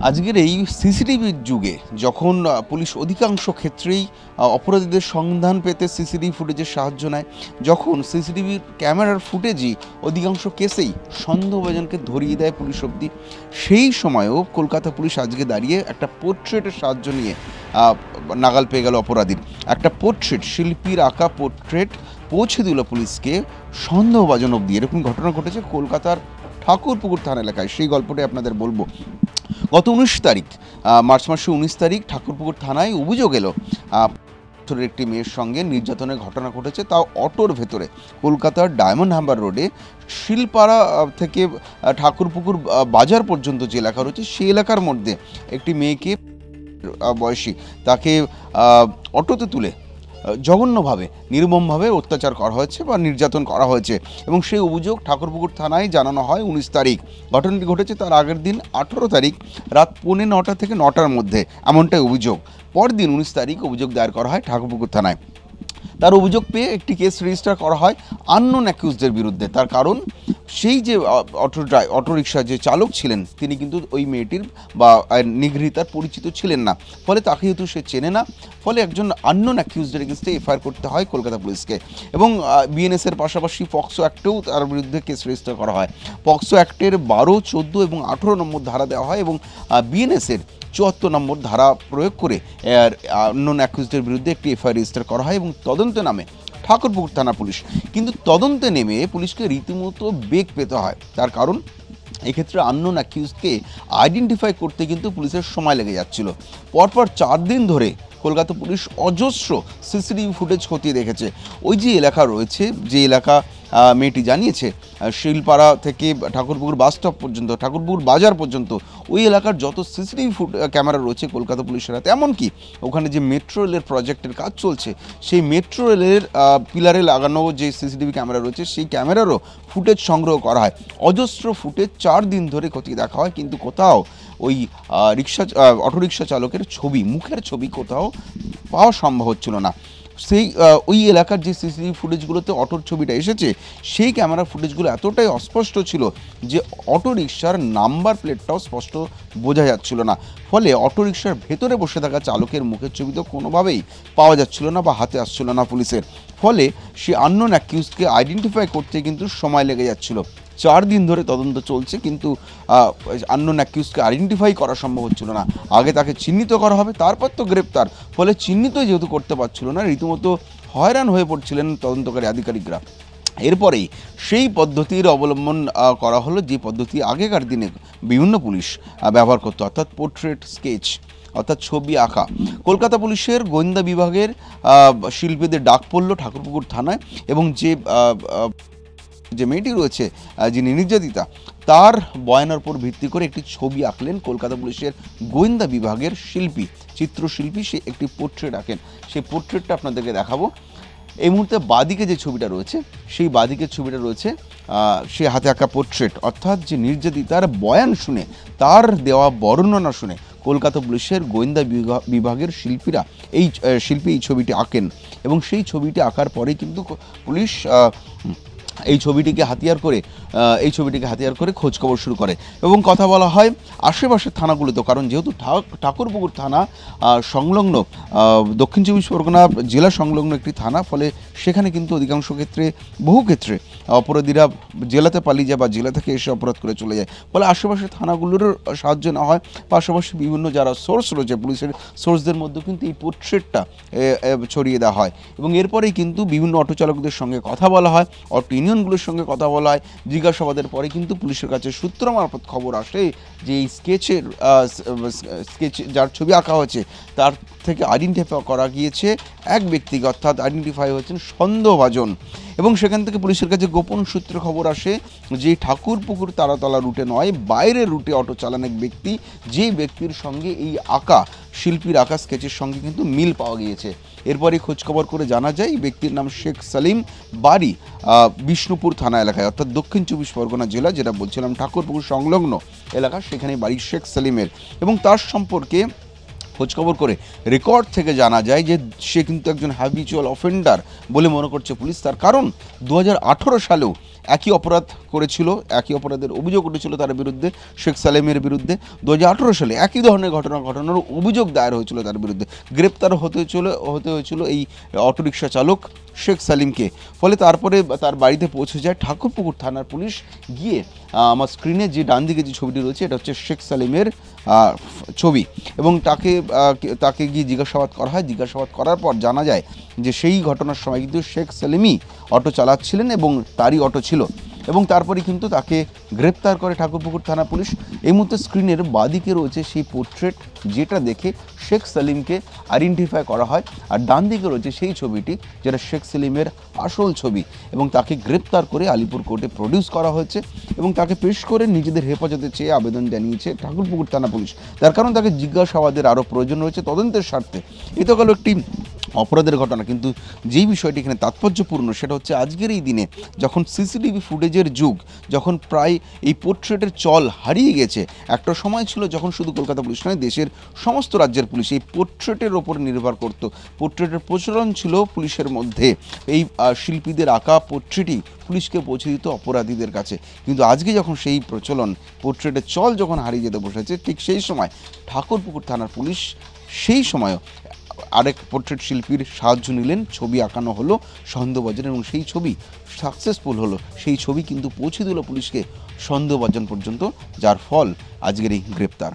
আজকের এই সিসিটিভির যুগে যখন পুলিশ অধিকাংশ ক্ষেত্রেই অপরাধীদের সন্ধান পেতে সিসিটিভি ফুটেজের সাহায্য নেয়, যখন সিসিটিভির ক্যামেরার ফুটেজই অধিকাংশ কেসেই সন্দেহভাজনকে ধরিয়ে দেয় পুলিশ অবধি, সেই সময়েও কলকাতা পুলিশ আজকে দাঁড়িয়ে একটা পোর্ট্রেটের সাহায্য নিয়ে নাগাল পেয়ে গেল অপরাধীর। একটা পোর্ট্রেট, শিল্পীর আঁকা পোর্ট্রেট পৌঁছে দিল পুলিশকে সন্দেহভাজন অবধি। এরকম ঘটনা ঘটেছে কলকাতার ঠাকুরপুকুর থানা এলাকায়। সেই গল্পটাই আপনাদের বলবো। গত 19 তারিখ, মার্চ মাসের 19 তারিখ ঠাকুরপুকুর থানায় অভিযোগ এলো একটি মেয়ের সঙ্গে নির্যাতনের ঘটনা ঘটেছে, তাও অটোর ভেতরে। কলকাতার ডায়মন্ড হারবার রোডে শিলপাড়া থেকে ঠাকুরপুকুর বাজার পর্যন্ত যে এলাকা রয়েছে সেই এলাকার মধ্যে একটি মেয়েকে বয়সী তাকে অটোতে তুলে জঘন্যভাবে নির্মমভাবে অত্যাচার করা হয়েছে বা নির্যাতন করা হয়েছে এবং সেই অভিযোগ ঠাকুরপুকুর থানায় জানানো হয় 19 তারিখ। ঘটনাটি ঘটেছে তার আগের দিন 18 তারিখ রাত 9:45 থেকে 9টার মধ্যে, এমনটাই অভিযোগ। পরদিন 19 তারিখ অভিযোগ দায়ের করা হয় ঠাকুরপুকুর থানায়। তার অভিযোগ পেয়ে একটি কেস রেজিস্টার করা হয় আননোন অ্যাকিউজদের বিরুদ্ধে। তার কারণ, সেই যে অটোরিকশা যে চালক ছিলেন তিনি কিন্তু ওই মেয়েটির বা নিগৃহীতার পরিচিত ছিলেন না, ফলে তাকে যেহেতু সে চেনে না, ফলে একজন আননোন অ্যাকিউজদের এগেনস্টে এফআইআর করতে হয় কলকাতা পুলিশকে। এবং বিএনএসের পাশাপাশি পক্সো অ্যাক্টেও তার বিরুদ্ধে কেস রেজিস্টার করা হয়। পক্সো অ্যাক্টের 12, 14 এবং 18 নম্বর ধারা দেওয়া হয় এবং বিএনএসের 74 নম্বর ধারা প্রয়োগ করে আননোন অ্যাকিউজদের বিরুদ্ধে একটি এফআইআর রেজিস্টার করা হয় এবং তদন্তে নামে ঠাকুরপুকুর থানা পুলিশ। কিন্তু তদন্তে নেমে পুলিশকে রীতিমতো বেগ পেতে হয়। তার কারণ, এক্ষেত্রে আননোন অ্যাকিউজকে আইডেন্টিফাই করতে কিন্তু পুলিশের সময় লেগে যাচ্ছিল। পরপর 4 দিন ধরে কলকাতা পুলিশ অজস্র সিসিটিভি ফুটেজ খতিয়ে দেখেছে। ওই যে এলাকা রয়েছে, যে এলাকা মেয়েটি জানিয়েছে, শিলপাড়া থেকে ঠাকুরপুকুর বাস স্টপ পর্যন্ত, ঠাকুরপুকুর বাজার পর্যন্ত, ওই এলাকার যত সিসিটিভি ক্যামেরা রয়েছে কলকাতা পুলিশের হাতে। এমনকি ওখানে যে মেট্রো রেলের প্রজেক্টের কাজ চলছে, সেই মেট্রো রেলের পিলারে লাগানো যে সিসিটিভি ক্যামেরা রয়েছে সেই ক্যামেরারও ফুটেজ সংগ্রহ করা হয়। অজস্র ফুটেজ 4 দিন ধরে খতিয়ে দেখা হয়, কিন্তু কোথাও ওই অটোরিকশা চালকের ছবি, মুখের ছবি কোথাও পাওয়া সম্ভব হচ্ছিল না। সেই ওই এলাকার যে সিসিটিভি ফুটেজগুলোতে অটোর ছবিটা এসেছে, সেই ক্যামেরা ফুটেজগুলো এতটাই অস্পষ্ট ছিল যে অটোরিকশার নাম্বার প্লেটটাও স্পষ্ট বোঝা যাচ্ছিল না। ফলে অটোরিকশার ভেতরে বসে থাকা চালকের মুখের ছবি তো কোনোভাবেই পাওয়া যাচ্ছিল না বা হাতে আসছিল না পুলিশের। ফলে সে আননোন অ্যাকিউজকে আইডেন্টিফাই করতে কিন্তু সময় লেগে যাচ্ছিল। 4 দিন ধরে তদন্ত চলছে, কিন্তু আননোন অ্যাকিউজকে আইডেন্টিফাই করা সম্ভব হচ্ছিল না। আগে তাকে চিহ্নিত করা হবে, তারপর তো গ্রেপ্তার। ফলে চিহ্নিত যেহেতু করতে পারছিল না, রীতিমতো হয়রান হয়ে পড়ছিলেন তদন্তকারী আধিকারিকরা। এরপরেই সেই পদ্ধতির অবলম্বন করা হলো, যে পদ্ধতি আগেকার দিনে বিভিন্ন পুলিশ ব্যবহার করতো, অর্থাৎ পোর্ট্রেট স্কেচ, অর্থাৎ ছবি আঁকা। কলকাতা পুলিশের গোয়েন্দা বিভাগের শিল্পীদের ডাক পড়ল ঠাকুরপুকুর থানায় এবং যে মেয়েটি রয়েছে, যিনি নির্যাতিতা, তার বয়ানের উপর ভিত্তি করে একটি ছবি আঁকলেন কলকাতা পুলিশের গোয়েন্দা বিভাগের শিল্পী, চিত্রশিল্পী। সে একটি পোর্ট্রেট আঁকেন। সেই পোর্ট্রেটটা আপনাদেরকে দেখাবো। এই মুহূর্তে বাদিকে যে ছবিটা রয়েছে, সেই বাদিকের ছবিটা রয়েছে সে হাতে আঁকা পোর্ট্রেট, অর্থাৎ যে নির্যাতিতার বয়ান শুনে, তার দেওয়া বর্ণনা শুনে কলকাতা পুলিশের গোয়েন্দা বিভাগের শিল্পী এই ছবিটি আঁকেন এবং সেই ছবিটি আঁকার পরে কিন্তু পুলিশ এই ছবিটিকে হাতিয়ার করে খোঁজখবর শুরু করে এবং কথা বলা হয় আশেপাশের থানাগুলোতে। কারণ যেহেতু ঠাকুরপুকুর থানা সংলগ্ন দক্ষিণ 24 পরগনা জেলা সংলগ্ন একটি থানা, ফলে সেখানে কিন্তু অধিকাংশ ক্ষেত্রে, বহু ক্ষেত্রে অপরাধীরা জেলাতে পালিয়ে যায় বা জেলা থেকে এসে অপরাধ করে চলে যায়। ফলে আশেপাশের থানাগুলোর সাহায্য নেওয়া হয়। পাশাপাশি বিভিন্ন যারা সোর্স রয়েছে, পুলিশের সোর্সদের মধ্যে কিন্তু এই পোর্ট্রেটটা ছড়িয়ে দেওয়া হয় এবং এরপরেই কিন্তু বিভিন্ন অটো চালকদের সঙ্গে কথা বলা হয়, অটো ইউনিয়নগুলোর সঙ্গে কথা বলা হয়। জিজ্ঞাসাবাদের পরে কিন্তু পুলিশের কাছে সূত্র মারফত খবর আসে যে এই স্কেচ যার ছবি আঁকা হয়েছে তার থেকে আইডেন্টিফাই করা গিয়েছে এক ব্যক্তিকে, অর্থাৎ আইডেন্টিফাই হয়েছেন সন্দেহভাজন। এবং সেখান থেকে পুলিশের কাছে গোপন সূত্রে খবর আসে যে ঠাকুরপুকুর তারাতলা রুটে নয়, বাইরের রুটে অটো চালান এক ব্যক্তি, যে ব্যক্তির সঙ্গে এই শিল্পীর আঁকা স্কেচের সঙ্গে কিন্তু মিল পাওয়া গিয়েছে। এরপরে খোঁজখবর করে জানা যায় এই ব্যক্তির নাম শেখ সালিম, বাড়ি বিষ্ণুপুর থানা এলাকায়, অর্থাৎ দক্ষিণ 24 পরগনা জেলা, যেটা বলছিলাম ঠাকুরপুকুর সংলগ্ন এলাকা, সেখানে বাড়ি শেখ সালিমের। এবং তার সম্পর্কে খোঁজখবর করে রেকর্ড থেকে জানা যায় যে সে কিন্তু একজন হ্যাবিচুয়াল অফেন্ডার বলে মনে করছে পুলিশ। তার কারণ 2018 সালেও একই অপরাধ করেছিল, একই অপরাধের অভিযোগ উঠেছিল তার বিরুদ্ধে, শেখ সালেমের বিরুদ্ধে। 2018 সালে একই ধরনের ঘটনার অভিযোগ দায়ের হয়েছিল তার বিরুদ্ধে। গ্রেপ্তার হতে হয়েছিল এই অটোরিকশা চালক শেখ সালিমকে। ফলে তারপরে তার বাড়িতে পৌঁছে যায় ঠাকুরপুকুর থানার পুলিশ গিয়ে। আমার স্ক্রিনে যে ডান দিকে যে ছবিটি রয়েছে এটা হচ্ছে শেখ সালিমের ছবি, এবং তাকে গিয়ে জিজ্ঞাসাবাদ করা হয়। জিজ্ঞাসাবাদ করার পর জানা যায় যে সেই ঘটনার সময় কিন্তু শেখ সালিমই অটো চালাচ্ছিলেন এবং তারই অটো ছিল, এবং তারপরে কিন্তু তাকে গ্রেপ্তার করে ঠাকুরপুকুর থানা পুলিশ। এই মুহূর্তে স্ক্রিনের বাঁদিকে রয়েছে সেই পোর্ট্রেট যেটা দেখে শেখ সালিমকে আইডেন্টিফাই করা হয়, আর ডান দিকে রয়েছে সেই ছবিটি যেটা শেখ সালিমের আসল ছবি, এবং তাকে গ্রেপ্তার করে আলিপুর কোর্টে প্রডিউস করা হয়েছে এবং তাকে পেশ করে নিজেদের হেফাজতে চেয়ে আবেদন জানিয়েছে ঠাকুরপুকুর থানা পুলিশ। তার কারণ তাকে জিজ্ঞাসাবাদের আরও প্রয়োজন রয়েছে তদন্তের স্বার্থে। এ তো গেল একটি অপরাধের ঘটনা, কিন্তু যেই বিষয়টি এখানে তাৎপর্যপূর্ণ সেটা হচ্ছে আজকের এই দিনে যখন সিসিটিভি ফুটেজের যুগ, যখন প্রায় এই পোর্ট্রেটের চল হারিয়ে গেছে। একটা সময় ছিল যখন শুধু কলকাতা পুলিশ নয়, দেশের সমস্ত রাজ্যের পুলিশ এই পোর্ট্রেটের ওপর নির্ভর করত। পোর্ট্রেটের প্রচলন ছিল পুলিশের মধ্যে, এই শিল্পীদের আঁকা পোর্ট্রেটই পুলিশকে পৌঁছে দিত অপরাধীদের কাছে। কিন্তু আজকে যখন সেই প্রচলন, পোর্ট্রেটের চল যখন হারিয়ে যেতে বসেছে, ঠিক সেই সময় ঠাকুরপুকুর থানার পুলিশ সেই সময়ও আরেক পোর্ট্রেট শিল্পীর সাহায্য নিলেন। ছবি আঁকানো হলো সন্দেহভাজন এবং সেই ছবি সাকসেসফুল হলো। সেই ছবি কিন্তু পৌঁছে দিল পুলিশকে সন্দেহভাজন পর্যন্ত, যার ফল আজকের এই গ্রেপ্তার।